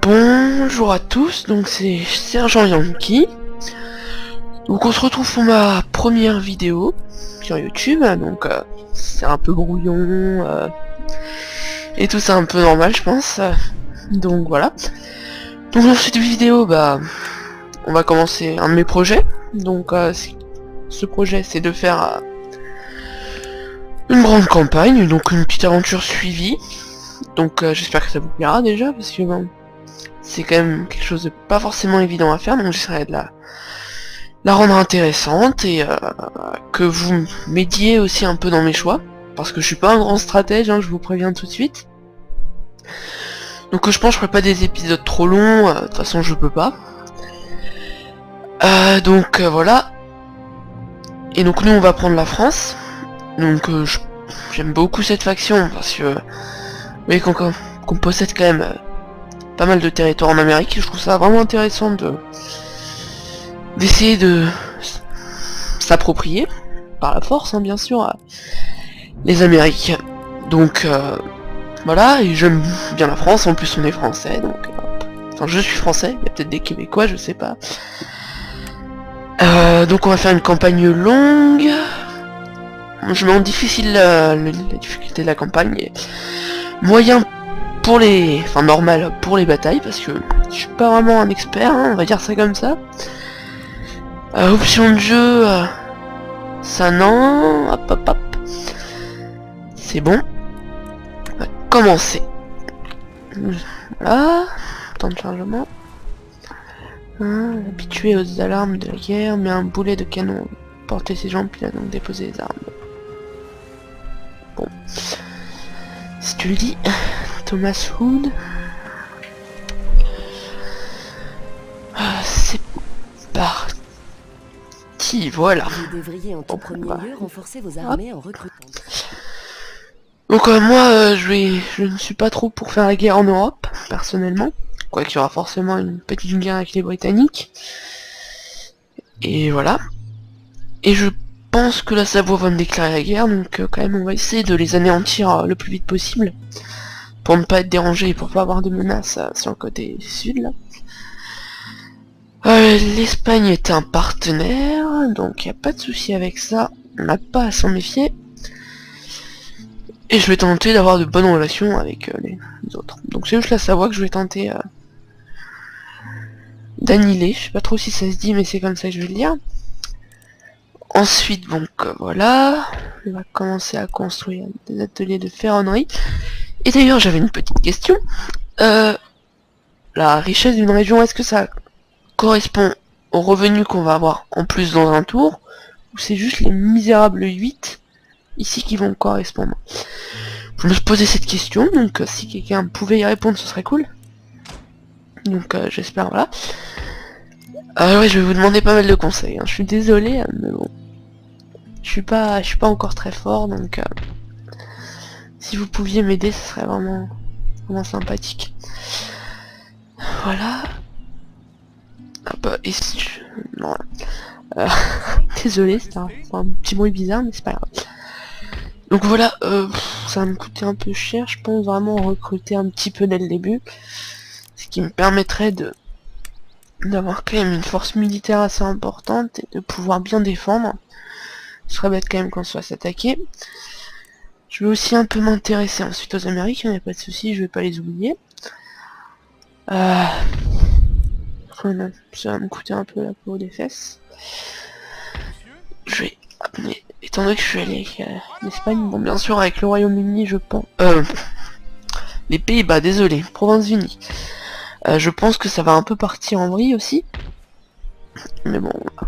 Bonjour à tous, donc c'est Sergent Yankee. Donc on se retrouve pour ma première vidéo sur YouTube, donc c'est un peu brouillon, et tout ça un peu normal je pense. Donc voilà. Donc dans cette vidéo, on va commencer un de mes projets. Donc ce projet c'est de faire une grande campagne, donc une petite aventure suivie. Donc j'espère que ça vous plaira déjà, parce que bon, c'est quand même quelque chose de pas forcément évident à faire, donc j'essaierai de la rendre intéressante et que vous m'aidiez aussi un peu dans mes choix, parce que je suis pas un grand stratège, hein, je vous préviens tout de suite. Donc je pense que je ferai pas des épisodes trop longs, de toute façon je peux pas. Voilà. Et donc nous on va prendre la France. Donc j'aime beaucoup cette faction parce que vous voyez qu'on possède quand même pas mal de territoires en Amérique. Je trouve ça vraiment intéressant d'essayer de s'approprier par la force, hein, bien sûr, les Amériques. Donc voilà, et j'aime bien la France, en plus on est français, donc enfin je suis français, il y a peut-être des Québécois, je sais pas. Donc on va faire une campagne longue. Je mets en difficile la difficulté de la campagne, et moyen pour les... enfin normal pour les batailles, parce que je suis pas vraiment un expert, hein, on va dire ça comme ça. Option de jeu, ça non, hop hop hop. C'est bon. On va commencer. Voilà, temps de chargement. Habitué aux alarmes de la guerre, mais un boulet de canon porter ses jambes, puis il a donc déposé les armes. Bon. Si tu le dis, Thomas Hood. C'est parti, voilà. Vous devriez en tout premier lieu renforcer vos armées en recrutant. Donc moi, je ne suis pas trop pour faire la guerre en Europe, personnellement. Quoiqu'il y aura forcément une petite guerre avec les Britanniques. Et voilà. Et je pense que la Savoie va me déclarer la guerre, donc quand même on va essayer de les anéantir le plus vite possible. Pour ne pas être dérangé et pour pas avoir de menaces sur le côté sud là. L'Espagne est un partenaire, donc il n'y a pas de souci avec ça. On n'a pas à s'en méfier. Et je vais tenter d'avoir de bonnes relations avec les autres. Donc c'est juste la Savoie que je vais tenter d'annihiler. Je sais pas trop si ça se dit, mais c'est comme ça que je vais le dire. Ensuite, donc voilà, on va commencer à construire des ateliers de ferronnerie. Et d'ailleurs, j'avais une petite question. La richesse d'une région, est-ce que ça correspond aux revenus qu'on va avoir en plus dans un tour, ou c'est juste les misérables 8 ici qui vont correspondre? Je me posais cette question, donc si quelqu'un pouvait y répondre, ce serait cool. Donc j'espère, voilà. Ouais, je vais vous demander pas mal de conseils, hein. Je suis désolé, mais bon. Je suis pas encore très fort, donc si vous pouviez m'aider, ce serait vraiment sympathique. Voilà. Et si je... non. Désolé, c'est un petit bruit bizarre, mais c'est pas grave. Donc voilà, ça va me coûter un peu cher, je pense vraiment recruter un petit peu dès le début. Ce qui me permettrait d'avoir quand même une force militaire assez importante et de pouvoir bien défendre. Ce serait bête quand même qu'on se fasse attaquer. Je vais aussi un peu m'intéresser ensuite aux Américains, il n'y a pas de souci, je vais pas les oublier. Voilà, ça va me coûter un peu la peau des fesses. Je vais... mais étant donné que je suis allé avec l'Espagne, bon bien sûr avec le Royaume-Uni je pense... les Pays-Bas, désolé, Province-Unie. Je pense que ça va un peu partir en vrille aussi. Mais bon, on va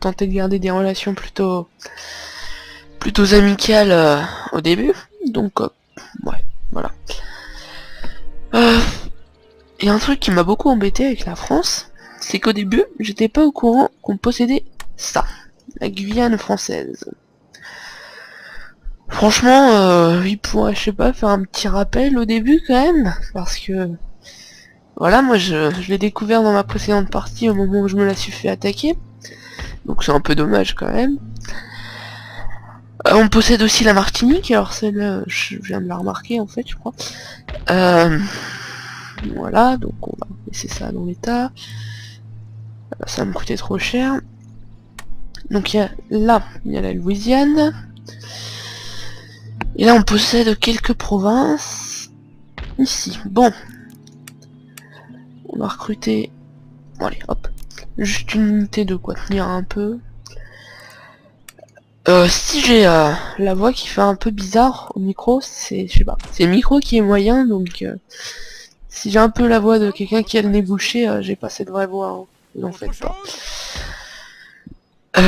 tenter de garder des relations plutôt amicales au début. Donc, ouais, voilà. Et un truc qui m'a beaucoup embêté avec la France, c'est qu'au début, j'étais pas au courant qu'on possédait ça, la Guyane française. Franchement, il pourrait, je sais pas, faire un petit rappel au début quand même, parce que... voilà, moi je l'ai découvert dans ma précédente partie au moment où je me la suis fait attaquer. Donc c'est un peu dommage quand même. On possède aussi la Martinique, alors celle-là, je viens de la remarquer en fait, je crois. Voilà, donc on va laisser ça dans l'état. Ça va me coûter trop cher. Donc il y a la Louisiane. Et là on possède quelques provinces. Ici, bon. On va recruter... Bon allez, hop. Juste une unité de quoi tenir un peu. Si j'ai la voix qui fait un peu bizarre au micro, c'est... je sais pas. C'est le micro qui est moyen, donc... si j'ai un peu la voix de quelqu'un qui a le nez bouché, j'ai pas cette vraie voix, hein. Vous en faites pas.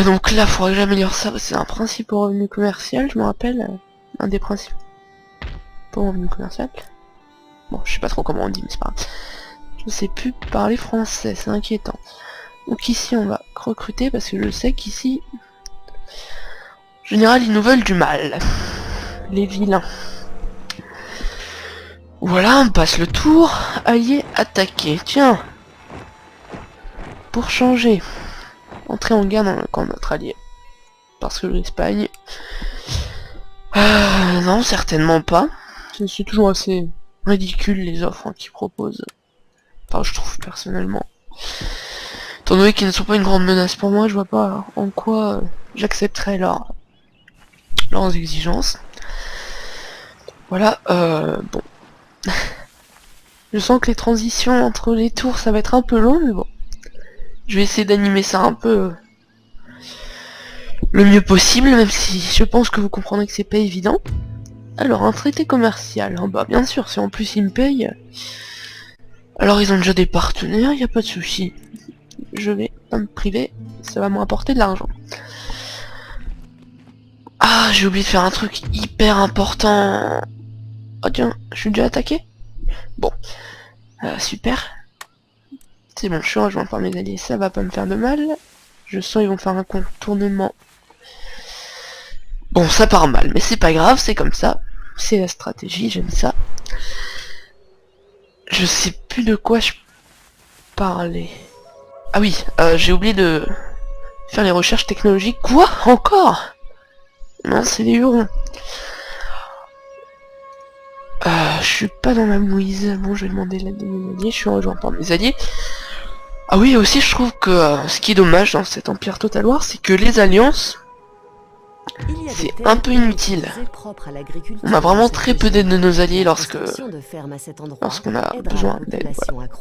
Donc là, faudrait que j'améliore ça, c'est un principe au revenu commercial, je me rappelle. Un des principes au revenu commercial. Bon, je sais pas trop comment on dit, mais c'est pas grave. Je sais plus parler français, c'est inquiétant. Donc ici, on va recruter, parce que je sais qu'ici... En général, ils nous veulent du mal. Les vilains. Voilà, on passe le tour. Allié attaqué. Tiens. Pour changer. Entrer en guerre dans le camp de notre allié. Parce que l'Espagne... non, certainement pas. C'est toujours assez ridicule les offres qu'ils proposent. Enfin, je trouve personnellement. Étant donné qu'ils ne sont pas une grande menace pour moi, je vois pas en quoi j'accepterais leurs exigences. Voilà, bon. Je sens que les transitions entre les tours, ça va être un peu long, mais bon. Je vais essayer d'animer ça un peu le mieux possible, même si je pense que vous comprendrez que c'est pas évident. Alors, un traité commercial. Oh, bah, bien sûr, si en plus ils me payent... Alors, ils ont déjà des partenaires, y a pas de souci. Je vais pas me priver, ça va me rapporter de l'argent. Ah, j'ai oublié de faire un truc hyper important. Oh tiens, je suis déjà attaqué. Bon, super. C'est bon, je suis rejoint par mes alliés, ça va pas me faire de mal. Je sens qu'ils vont faire un contournement. Bon, ça part mal, mais c'est pas grave, c'est comme ça. C'est la stratégie, j'aime ça. Je sais plus de quoi je parlais. Ah oui, j'ai oublié de faire les recherches technologiques. Quoi? Encore? Non, c'est les Hurons. Je suis pas dans la mouise. Bon, je vais demander l'aide de mes alliés. Je suis rejoint par mes alliés. Ah oui, aussi, je trouve que ce qui est dommage dans cet empire total war, c'est que les alliances, c'est un peu inutile. On a vraiment très peu d'aide de nos alliés lorsqu'on a besoin d'aide. Voilà.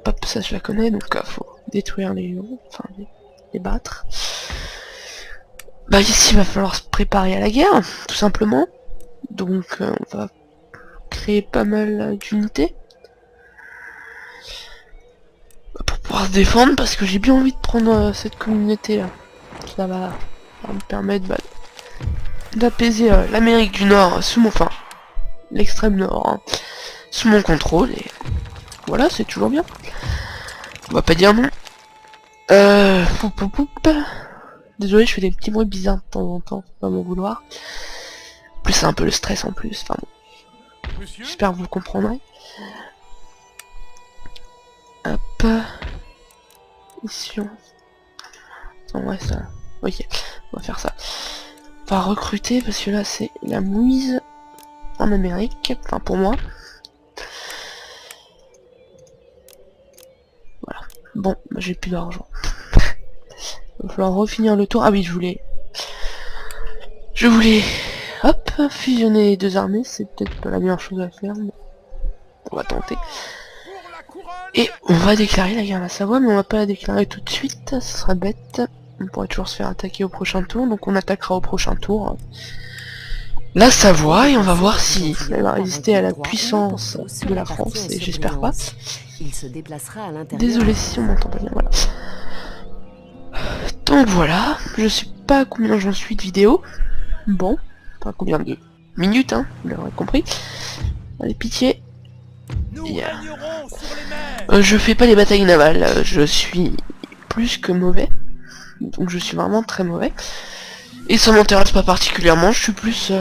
Hop, ça je la connais, donc faut détruire les Hurons, enfin les battre. Bah ici il va falloir se préparer à la guerre, tout simplement. Donc on va créer pas mal d'unités pour pouvoir se défendre, parce que j'ai bien envie de prendre cette communauté là. Ça va me permettre d'apaiser l'Amérique du Nord sous mon... Enfin, l'extrême Nord, hein, sous mon contrôle, et voilà, c'est toujours bien. On va pas dire non. Désolé, je fais des petits bruits bizarres de temps en temps, faut pas m'en vouloir. En plus, c'est un peu le stress en plus, enfin bon. J'espère que vous comprendrez. Hop. Ici, on... ouais, ça... Ok, on va faire ça. On va recruter, parce que là, c'est la mouise en Amérique, enfin pour moi. Voilà. Bon, bah, j'ai plus d'argent. Il va falloir refinir le tour. Ah oui, je voulais... Hop, fusionner les deux armées, c'est peut-être pas la meilleure chose à faire, mais on va tenter. Et on va déclarer la guerre à la Savoie, mais on va pas la déclarer tout de suite, ça sera bête. On pourrait toujours se faire attaquer au prochain tour, donc on attaquera au prochain tour la Savoie, et on va voir si elle va résister à la puissance de la France, et j'espère pas. Désolé si on m'entend pas bien, voilà. Donc voilà, je sais pas combien j'en suis de vidéo. Bon, enfin combien de minutes, hein, vous l'aurez compris. Allez, pitié. Yeah. Je fais pas les batailles navales, je suis plus que mauvais. Donc je suis vraiment très mauvais. Et ça m'intéresse pas particulièrement, je suis plus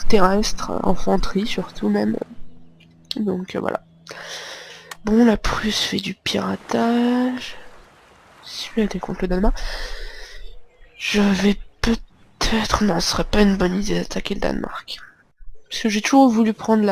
terrestre, infanterie surtout même. Donc voilà. Bon, la Prusse fait du piratage. Celui-là était contre le Danemark. Je vais peut-être non, ce serait pas une bonne idée d'attaquer le Danemark. Parce que j'ai toujours voulu prendre